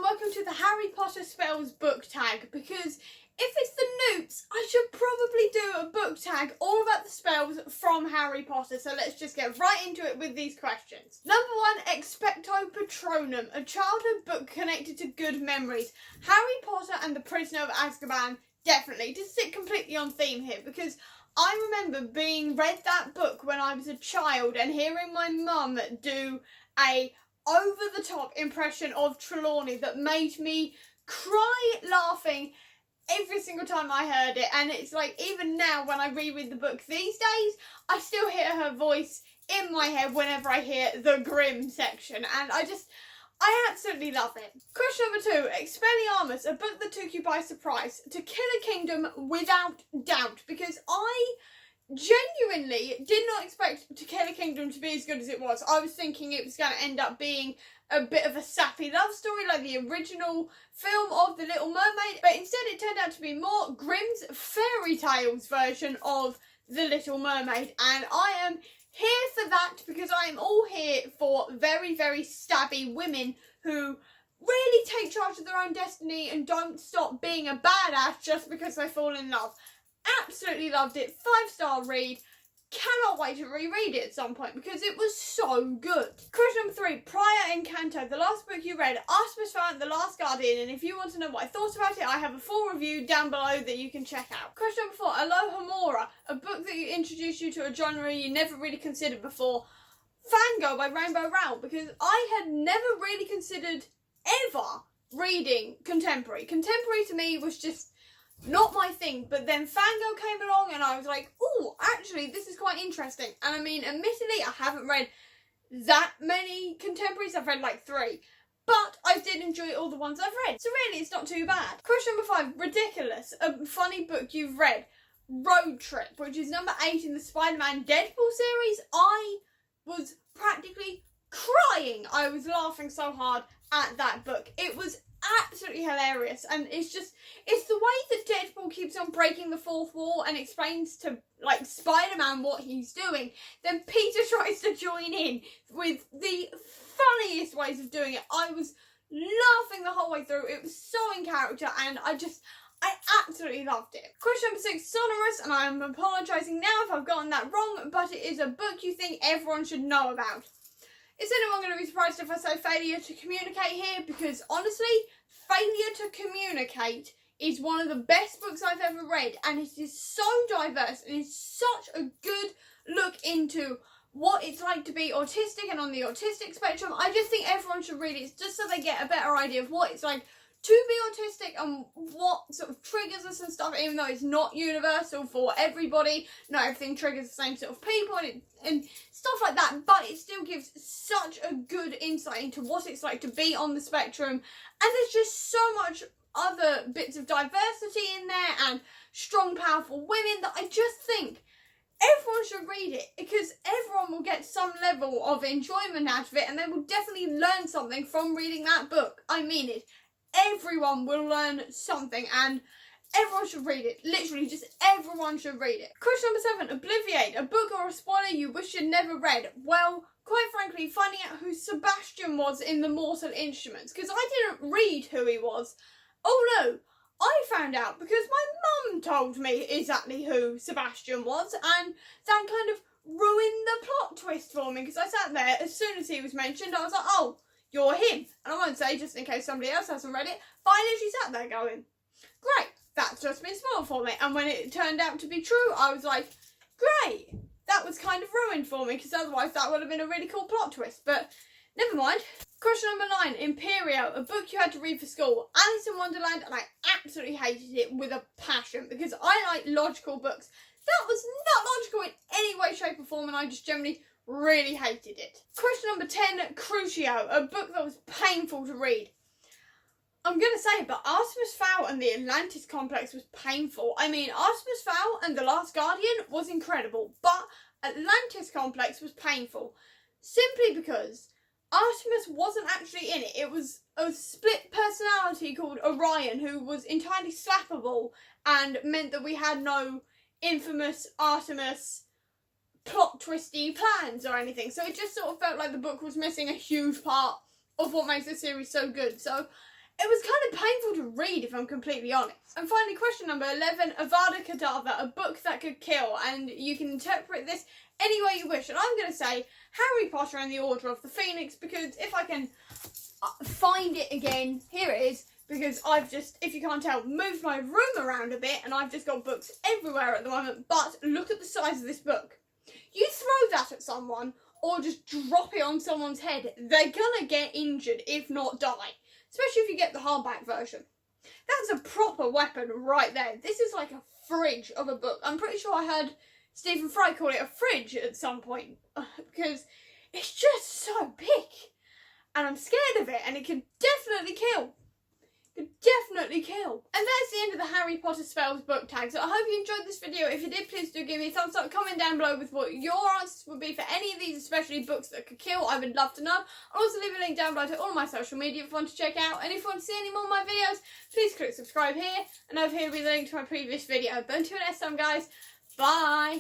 welcome to the Harry Potter spells book tag, because if it's the newts, I should probably do a book tag all about the spells from Harry Potter. So let's just get right into it with these questions. Number 1, Expecto Patronum, a childhood book connected to good memories. Harry Potter and the Prisoner of Azkaban, definitely. To sit completely on theme here, because I remember being read that book when I was a child and hearing my mum do a over-the-top impression of Trelawney that made me cry laughing every single time I heard it. And it's like, even now when I reread the book these days, I still hear her voice in my head whenever I hear the Grimm section, and I absolutely love it. Question number 2, Expelliarmus, a book that took you by surprise. To Kill a Kingdom without doubt, because I genuinely did not expect To Kill a Kingdom to be as good as it was. I was thinking it was going to end up being a bit of a sappy love story like the original film of The Little Mermaid, but instead it turned out to be more Grimm's fairy tales version of The Little Mermaid, and I am here for that because I am all here for very, very stabby women who really take charge of their own destiny and don't stop being a badass just because they fall in love. Absolutely loved it. 5-star read. Cannot wait to reread it at some point because it was so good. Question number 3, Prior Encanto, the last book you read, Artemis Fowl and the Last Guardian, and if you want to know what I thought about it, I have a full review down below that you can check out. Question number 4, Aloha Mora, a book that introduced you to a genre you never really considered before, Fangirl by Rainbow Rowell, because I had never really considered ever reading contemporary. Contemporary to me was just not my thing, but then Fangirl came along and I was like, oh, actually this is quite interesting. And I mean, admittedly, I haven't read that many contemporaries. I've read like 3, but I did enjoy all the ones I've read, so really it's not too bad. Question number 5, Ridiculous, a funny book you've read, Road Trip, which is number 8 in the Spider-Man Deadpool series. I was practically crying. I was laughing so hard at that book. It was absolutely hilarious, and it's the way that Deadpool keeps on breaking the fourth wall and explains to like Spider-Man what he's doing, then Peter tries to join in with the funniest ways of doing it. I was laughing the whole way through. It was so in character, and I absolutely loved it. Question number 6, Sonorous, and I'm apologising now if I've gotten that wrong, but it is a book you think everyone should know about. Is anyone going to be surprised if I say Failure to Communicate here? Because honestly, Failure to Communicate is one of the best books I've ever read, and it is so diverse and it's such a good look into what it's like to be autistic and on the autistic spectrum. I just think everyone should read it just so they get a better idea of what it's like to be autistic and what sort of triggers us and stuff, even though it's not universal for everybody. Not everything triggers the same sort of people and stuff like that, but it still gives such a good insight into what it's like to be on the spectrum, and there's just so much other bits of diversity in there and strong, powerful women that I just think everyone should read it, because everyone will get some level of enjoyment out of it, and they will definitely learn something from reading that book. I mean it. Everyone will learn something, and everyone should read it. Literally, just everyone should read it. Question number 7, Oblivion, a book or a spoiler you wish you'd never read. Well, quite frankly, finding out who Sebastian was in The Mortal Instruments, because I didn't read who he was. Oh no, I found out because my mum told me exactly who Sebastian was, and that kind of ruined the plot twist for me, because I sat there, as soon as he was mentioned, I was like, oh, you're him. And I won't say, just in case somebody else hasn't read it, but I literally sat there going, great, that's just been spoiled for me. And when it turned out to be true, I was like, great, that was kind of ruined for me, because otherwise that would have been a really cool plot twist. But never mind. Question number 9, Imperio, a book you had to read for school. Alice in Wonderland, and I absolutely hated it with a passion, because I like logical books. That was not logical in any way, shape or form, and I just generally really hated it. Question number 10, Crucio, a book that was painful to read. I'm going to say it, but Artemis Fowl and the Atlantis Complex was painful. I mean, Artemis Fowl and The Last Guardian was incredible, but Atlantis Complex was painful. Simply because Artemis wasn't actually in it. It was a split personality called Orion, who was entirely slappable and meant that we had no infamous Artemis plot twisty plans or anything. So it just sort of felt like the book was missing a huge part of what makes the series so good. So It was kind of painful to read, if I'm completely honest. And finally, question number 11, Avada Kedavra, a book that could kill, and you can interpret this any way you wish. And I'm going to say Harry Potter and the Order of the Phoenix, because if I can find it again, here it is, because I've just, if you can't tell, moved my room around a bit, and I've just got books everywhere at the moment. But look at the size of this book. You throw that at someone, or just drop it on someone's head, they're gonna get injured, if not die. Especially if you get the hardback version. That's a proper weapon right there. This is like a fridge of a book. I'm pretty sure I heard Stephen Fry call it a fridge at some point. Because it's just so big. And I'm scared of it. And it can definitely kill. Definitely kill. And that's the end of the Harry Potter spells book tag. So I hope you enjoyed this video. If you did, please do give me a thumbs up. Comment down below with what your answers would be for any of these, especially books that could kill. I would love to know. I'll also leave a link down below to all of my social media if you want to check out. And if you want to see any more of my videos, please click subscribe here. And over here will be the link to my previous video. But until next time, guys, bye.